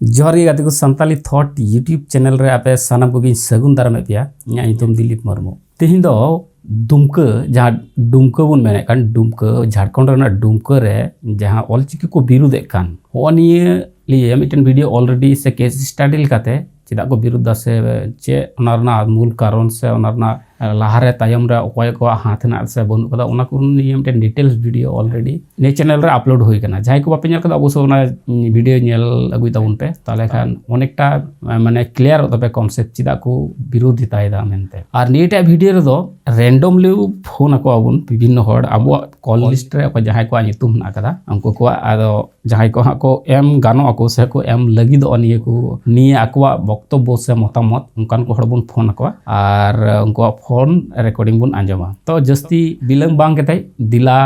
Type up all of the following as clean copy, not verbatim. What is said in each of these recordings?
जोहर गे गाते को Santali thought YouTube channel रे आपे सानाम को सगुन दाराम पे इᱧᱟᱹᱜ ᱧᱩᱛᱩᱢ दिलीप मुर्मू तेहिं दो दुमका जहाँ दुमका बन मेने कान दुमका झारखंड रेना दुमका रे जहाँ ऑलचिकी को विरोध कान हो निये लिए मिटन वीडियो ऑलरेडी से केस स्टडी लेकाते चेदा को विरोध से चे ओनारना मूल कारण से ओनारना लाहारे तायम रे अकय को हाथ ना से बनु कदा ओना को निये मिटन डिटेल्स वीडियो ऑलरेडी ने चैनल रे अपलोड होई कना जाय को बापे नेल कदा अबसो ओना वीडियो नेल अगुई ताबुन पे ताले खान अनेकटा माने क्लियर तबे कॉन्सेप्ट चेदा को विरोध तायदा मेनते आर नीटा वीडियो रे दो रैंडमली फोन को आबुन विभिन्न हर अबो कॉल लिस्ट रे को जाय को नितुम ना कदा अंको को आदो जाय को हा को एम गानो को से को एम लगी दो निये को निये अकवा वक्तव्य से मतामत उनकान को हड़बुन फोन को आर उनको फोन रिकॉर्डिंग बुन आंजमा तो जस्ती बिलंग बांग केते दिला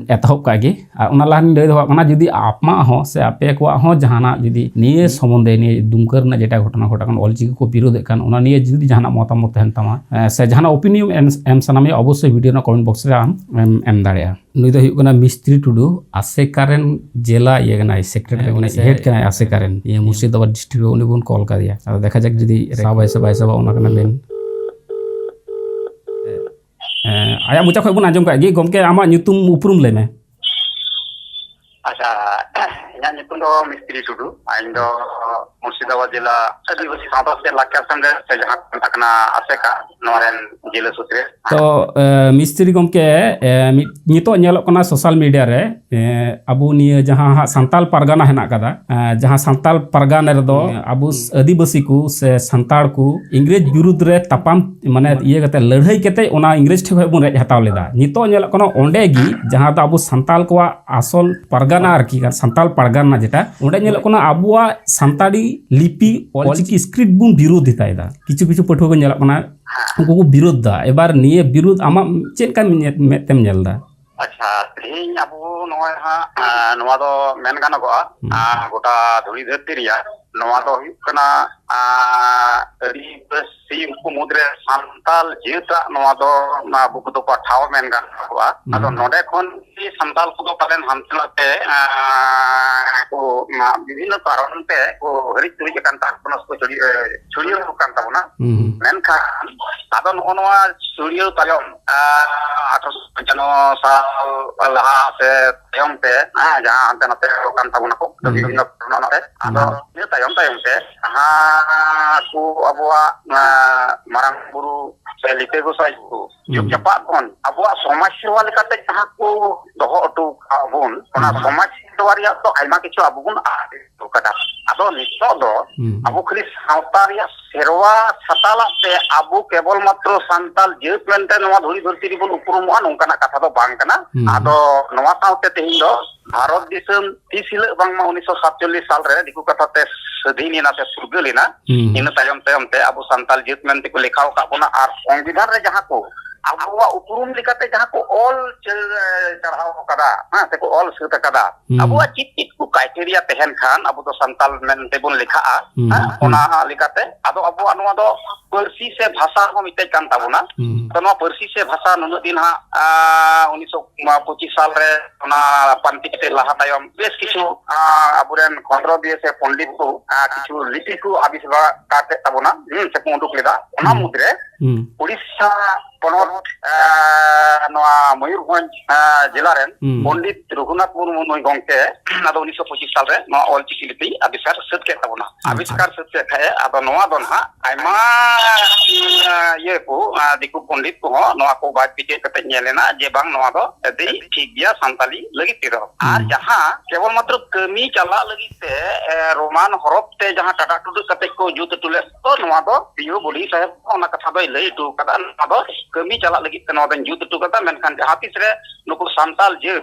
एतहब कागे आर ओना लान लय दो कना जदी आपमा हो से आपे को हो जहाना जदी निये संबंधे निये दुमकर ना जेटा घटना घटाकन ऑलचिकी को विरोध कान ओना निये जदी जहाना मतामत तहन तमा से जहाना ओपिनियन एम सनामे अवश्य वीडियो ना कमेंट बॉक्स रे एम दाड़िया नुई दो हुई कना मिस्त्री टुडू आसेकारेन जिला ये कना सेक्रेटरी माने हेड कना आसेकारेन ये मुर्शिदाबाद डिस्ट्रिक्ट उनी बुन कॉल का दिया अब देखा जाक जदी साबाई ओना कना मेन आया मुचा खय बुन आजम का गे गमके आमा ᱧᱩᱛᱩᱢ उपरुम ले में अच्छा इना ᱧᱩᱛᱩᱢ दो मिस्त्री टुडू आइन दो मुर्शिदाबाद जिला आदिवासी सावता से लाका संगे से जहां तकना आसेका नोरेन जिला सुत्रे तो मिस्त्री गमके नितो नेलक कना सोशल मीडिया रे अबु निये जहां संताल परगाना हेना कदा जहां संताल परगाना रे दो अबु आदिवासी को से संताल को इंग्रेज विरुद्ध रे तपाम माने ये कते लड़ाई कते ओना इंग्रेज ठे बन रेज हताव लेदा नितो नेलक कना ओंडे गी जहां दो अबु संताल को असल परगाना आरकी संताल परगाना जेटा ओंडे नेलक कना अबुआ संताली लिपि ऑलचिकी स्क्रिप्ट बुन विरोध दितायदा किछु किछु पठो को नेलक कना उनको को विरोध दा एबार निये विरोध आमा चेन का मेतेम नेलदा अच्छा तेहिं अबु नोय हा नोवा दो मेन गानो को गोटा धुरी धरती रिया नोवा दो हुई कना आदिवासी को मुद्रे संताल जेता नोवा दो ना बुक दो पाठाव मेन गानो को आदो नोडे खन की संताल को दो पालेन हमतलाते को विभिन्न कारण पे को हरि तुरी कान ताकनस को छुड़ियो कान ताबना मेनखा आदो नोवा छुड़ियो तायम 1895 साल लहा से तायम पे जहां अंते नते कान ताबना को विभिन्न कारण पे आदो ने तायम पे को अबुआ मारांग बुरु से लिपे गोसाई को जुग जपा कोन अबुआ समाज सेवा लेकाते जहां को दोहो अटु आबुन ओना समाज सेवा रिया तो आइमा किछु आबुन तो कदा आदो नितो दो अबु खली सावता रिया सेरवा छताला पे अबु केवल मात्र संताल जेत मेंटे नवा धुरी धरती रिबुन उपरुमवा नोंकाना कथा दो बांग कना आदो नवा सावते तेहिं दो भारत दिसम 30 हिल बांगमा 1947 साल रे दिकु कथाते स्वाधीन से सुरगलिना इन तायम ते अबु संताल जेत मेंटे को लिखाव का बोना आर संविधान रे जहां को अबुआ उपरुम लिकाते जहां को ऑल चढ़ाव कदा हां ते को ऑल सुत कदा अबुआ चित को क्राइटेरिया तहन खान अबु तो संताल मेंटे बोन लिखा ओना लिकाते आदो अबुआ नवा दो परसी से भाषा हो मिते कान ताबुना तो नवा परसी से भाषा नुन दिन हा 1925 साल रे ओना पंती के लहा तायम बेस किछु अबुरेन खंड्रो दिए से पंडित को किछु लिपि को आविष्कार काटे ताबुना से को उडुक लेदा ओना मुद्रे उड़ीसा पनोत नवा मयूरभंज जिला रेन पंडित रघुनाथ मुर्मू नय गंके आदो 1925 साल रे नवा ऑलचिकी लिपि आविष्कार सत के ताबुना आविष्कार सत के खाए आदो नवा दोन हा आइमा ये को दिकु पंडित को नवा को बात पिटे कते नेलेना जे बांग नवा दो एदी ठीक गया संताली लगी तिरो आर जहां केवल मात्र कमी चला लगी से रोमान हरफ ते जहां टाटा टुडु कते को जुत टुले तो नवा दो पियो बुढ़ी साहब ओना कथा दो लई टू कदा नवा दो कमी चला लगी ते नवा दो जुत टू कदा मेनखान जहां तिस रे नुको संताल जे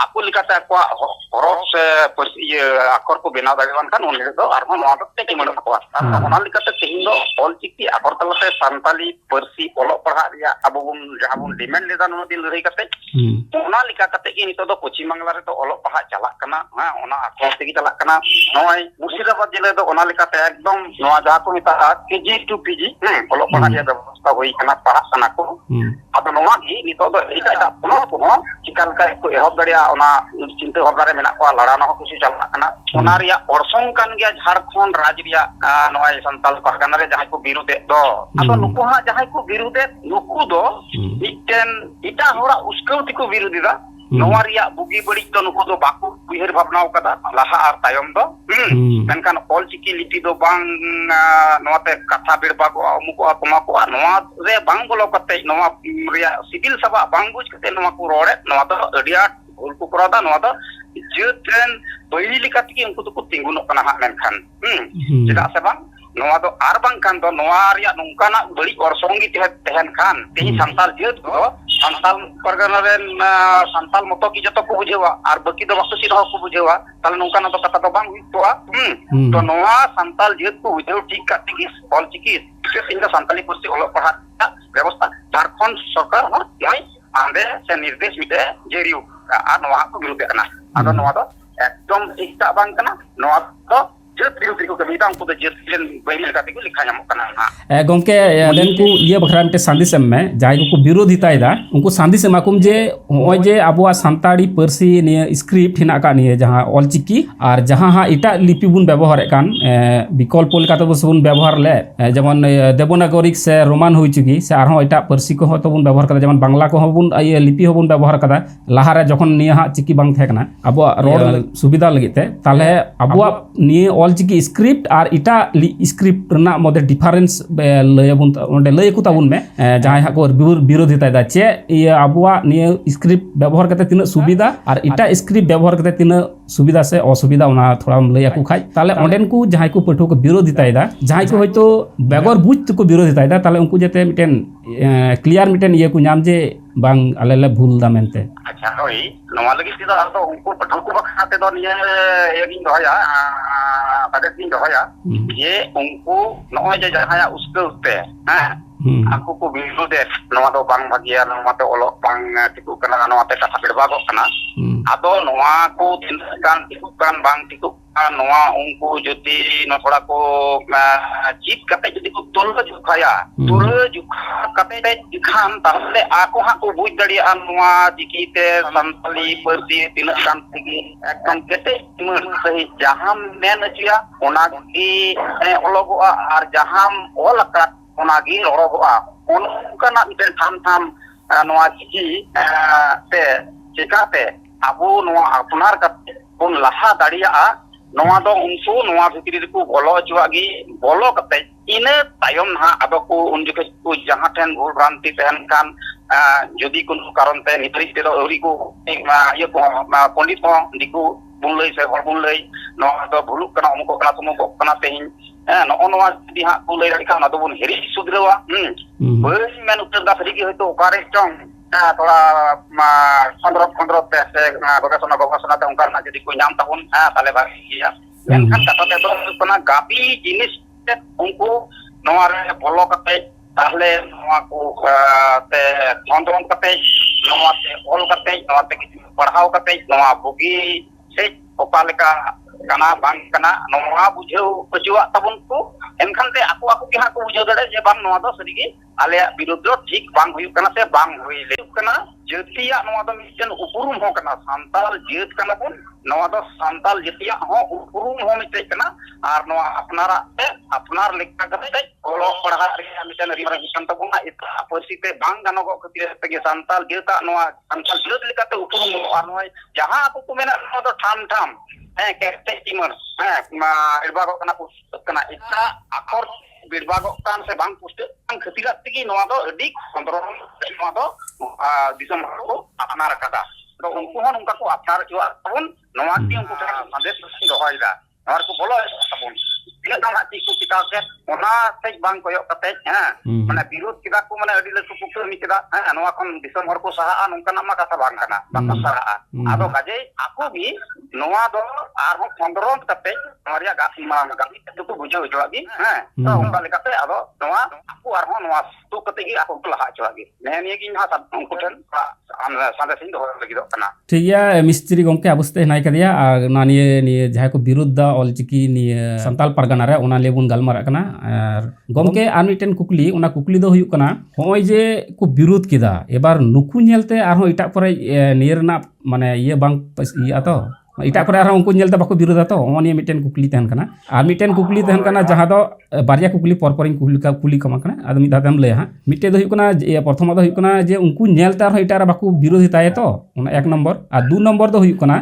आपको लिखाता को हरफ से ये अक्षर को बिना दागवान खान उन दो आर नवा दो ते मन को ओना लिखाते तेहिं दो ऑलचिकी अक्षर तलते संताली परसी ओलो पढ़ा रिया अबो जहां बुन डिमांड लेदा नो दिन लई कते ओना लिखा कते कि नितो दो पश्चिम बांग्ला रे तो ओलो पढ़ा चला कना हां ओना अक्षर तेगी चला कना नय मुर्शिदाबाद जिले दो ओना लिखाते एकदम नवा जहां को मिता केजी टू पीजी ओलो पढ़ा रिया व्यवस्था होई कना पढ़ा कना को ado noa gi nito do ita pono cikal kai ko ehob daria ona cinta hobare menak ko larana ho kusi chalak kana ona ria orsong kan gya Jharkhand raj ria noa santal pargana re jahay ko birude do ado nuku ha jahay ko birude nuku do iten ita hora uskau tiku birudida noa ria bugi badi do nuku do baku uihar bhabna kada laha ar tayom do menkan olchiki lipi do bang noa te katha birba ko muko apoma ko noa re bang bolo kate noa ria sibil saba bang buj kate noa ko rore noa do adia ulku korada noa do jetren toili likatiki unku to tingunok kana ha menkan tidak se bang noa do ar bang kan do noa ria nungkana bali orsongi tehen kan tehi santal jet do santal pargana ren santal moto ki joto ko bujewa ar baki do waktu sino ko bujewa tal nungkana to kata do bang huitoa to noa santal jet ko bujeu tik katiki ol chiki sehingga santali kursi olok pahat ব্যবস্থা ঝাড়খণ্ড সরকার হর নাই ande se nirdesh mite jeriu ar noa ko birude kana ado noa do ekdom ikta bang kana noa do jet biru ko kami tang ko de jet len bail ka tiku likha nyamok kana na gomke denku iye bakhra mite sandis emme jai ko birodhita ida unku sandis emakum je hoy je abua santari parsi niya script hina ka niya jaha olchiki ar jaha ha ita lipi bun ব্যবহার kan বিকল্প লেকাতে বসুন ব্যবহার লে যেমন দেবনাগরিক সে Roman হইচুকি সে আর এটা পার্সি কো হতো বুন ব্যবহার kada যেমন বাংলা কো হবুন আই লিপি হবুন ব্যবহার kada লাহারে যখন নিয়া হা চিকি বাং থাকনা আবু রড সুবিধা লাগিতে তাহলে আবু নিয়ে অলচিকি স্ক্রিপ্ট আর ইটা স্ক্রিপ্ট না মধ্যে ডিফারেন্স লয়বুন ওন্ডে লয়কু তাবুন মে যাই হাকো বিরোধিতা দা চে ইয়া আবুয়া নিয়ে স্ক্রিপ্ট ব্যবহার করতে তিন সুবিধা আর ইটা স্ক্রিপ্ট ব্যবহার করতে তিন সুবিধা সে অসুবিধা ওনা থোড়া লয়াকু খাই তাহলে অন্ডেন কু যাই কু পঠো কো বিরোধিতা দা যাই কো হয়তো বেগর বুঝতে কো বিরোধিতা দা তাহলে উনকু যেতে মিটেন ক্লিয়ার মিটেন ইয়ে কু নাম যে bang alele bhul da mente acha oi noa lagi tida arto unku pathal ko bakhate do niya egin doya pada tin doya ye unku noa je jahaya uske ha aku ko biru de noa do bang bagia noa to olok bang tiku kana noa te kata berba ko kana ado noa ko tindakan tiku kan bang tiku noa unku jodi no thoda ko chip kate jodi ko tol jukaya tul jukha kate dikhan tahle aku ha ko buj darian noa dikite santali parsi tinak kan tigi ekdom kete mun sahi jaham men acia ona gi ologoa ar jaham olakat ona gi orogoa onkana miten tham noa chiki te chekate abu noa apnar kate pun laha daria noa do unsu noa bhitri ko bolo chuwa gi bolo kate ina tayom ha ado ko unjuke ko jaha ten bhul branti ten kan jodi kono karon te nitri te do uri ko ye ko pondit ko diku bunlei se hor bunlei noa do bhuluk kana umko kana tumo kana tehin no noa di ha bunlei dari kana do bun heri sudrewa boi men utter da frigi hoyto okare chong thoda kondrot te se gobasona te ongkar na jodi ko nyam tahun tale bagi ya kan kata te do kana gapi jinis unku noa re bolo kate tahle noa ko te thondron kate noa te ol kate noa te padhau kate noa bugi se opaleka kana bang kana noa bujeu pejua tabun ku enkan te aku ki ha ko bujeu dade je bang noa do sedigi ale birodro thik bang huyuk kana se bang huile kana jetiya noa do miten upurum ho kana santal jet kana pun noa do santal jetiya ho upurum ho mite kana ar noa apnara te apnar lekka kate olo padha ri miten rimara hisan tabuna ita posite bang ganogo khatire tege santal jeta noa santal jet lekate upurum ar noa jaha aku ku mena noa do tham kete timur irbago kana pustak kana ita akor birbago kan se bang pustak kan khatirat tigi noa do dik kontrol noa do disam ko apnar kada do unku hon unka ko apnar jua pun noa ti unku kan sandes dohoida noa ko bolo sabun ina dong hati ku kita ke ona tej bang koyok kate mane birut kita ku mane adi lesu pukul mi kita noa kon disam hor ko saha nungka nama kata bang kana bang saha ado kaje aku bi नोआ दो आरो खंडरों कते नोरिया गामी तो बुझे होजवागी हैं तो उनका लेकाते आदो नोआ आपको आरो नोआ तो कते की आपको लहा होजवागी ने की ना सब उनको ठन सादे सिंह हो लगी दो कना ठीक गया मिस्त्री गमके अबस्ते हनाय कदिया आर ना निये जहां को विरुद्ध ऑलचिकी निये संताल परगना रे ओना लेबुन गालमारा कना आर गमके आर मिटेन कुकली ओना कुकली दो हुयुक कना होय जे को विरोध किदा एबार नुकु नेलते आरो इटा करे नियरना माने ये बांग इया तो इटा करे आरो उनको नेलते बाको विरोधा तो ओनी मिटेन कुकली तहन कना आर मिटेन कुकली तहन कना जहां दो बारिया कुकली पर पर कुली कमा कना आदो मिदा दम ले हा मिटे दो हुयुक कना प्रथम दो हुयुक कना जे उनको नेलते आरो इटा रे बाको विरोधी ताये तो ओना एक नंबर आ दो नंबर दो हुयुक कना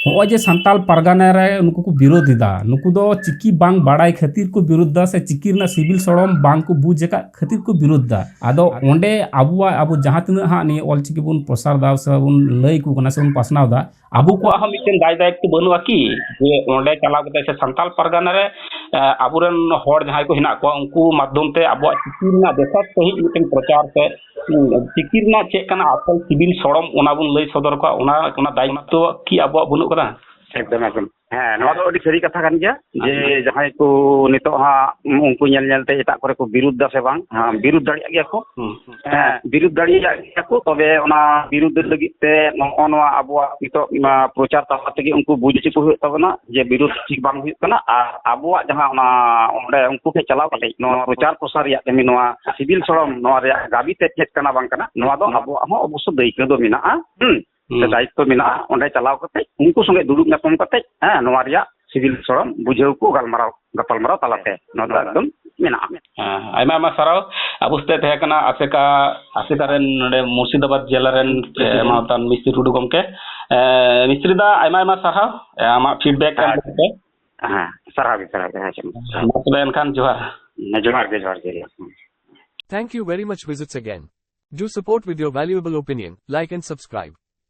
हो जे संताल परगना रे उनको को विरोधिदा नुकु दो चिकी बांग बाड़ाई खातिर को विरुद्ध से चिकी ना सिविल सड़म बांग को बुझे का खातिर को विरुद्ध आदो ओंडे अबु जहां तिना हा नि ऑल चिकी बुन प्रसार दा से बुन लई को कना से बुन पासनाव दा अबु को हम मिटेन दाय दायित्व बनुआ की जे ओंडे चला गते से संताल परगना रे अबुरन हर जहां को हिना को उनको माध्यम ते अबु चिकी ना देखा सही मिटेन प्रचार से चिकी ना चेक कना असल सिविल सड़म ओना बुन लई सदर को ओना दायित्व की अबु बनु करा एकदम एकदम हाँ नोआ दो अडी सरी कथा कान गया जे जहां को नितो हा उनको नेल नेलते एटा करे को विरुद्ध से बांग हां विरुद्ध दाड़िया गया को विरुद्ध दाड़िया गया को तबे ओना विरुद्ध लगित ते नोआ अबुआ नितो प्रचार ताते के उनको बुझे को तबना जे विरुद्ध ठीक बांग हुई कना अबुआ जहां ओना ओंडे उनको के चलाव कते नोआ प्रचार प्रसार या केमी नोआ सिविल सड़म नोआ रे गाबी ते चेक कना बांग कना नोआ दो अबुआ हो अवश्य दायित्व दो मिना दायित्व मिना ओंडे चलाव कते उनको संगे दुडुब नापम कते हां नोआ रिया सिविल सड़म बुझेव को गलमाराव गपलमाराव तलाते नोआ एकदम मिना आयमा आयमा सराव अबुस्ते तहे कना आसेका रेन नडे मुर्शिदाबाद जिला रेन मातान मिस्त्री टुडू गमके मिस्त्री दा आयमा आयमा सराव आमा फीडबैक एम करते हां सराव हां तबे एनखान जोहार जोहार Thank you very much. Visits again. Do support with your valuable opinion, like and subscribe.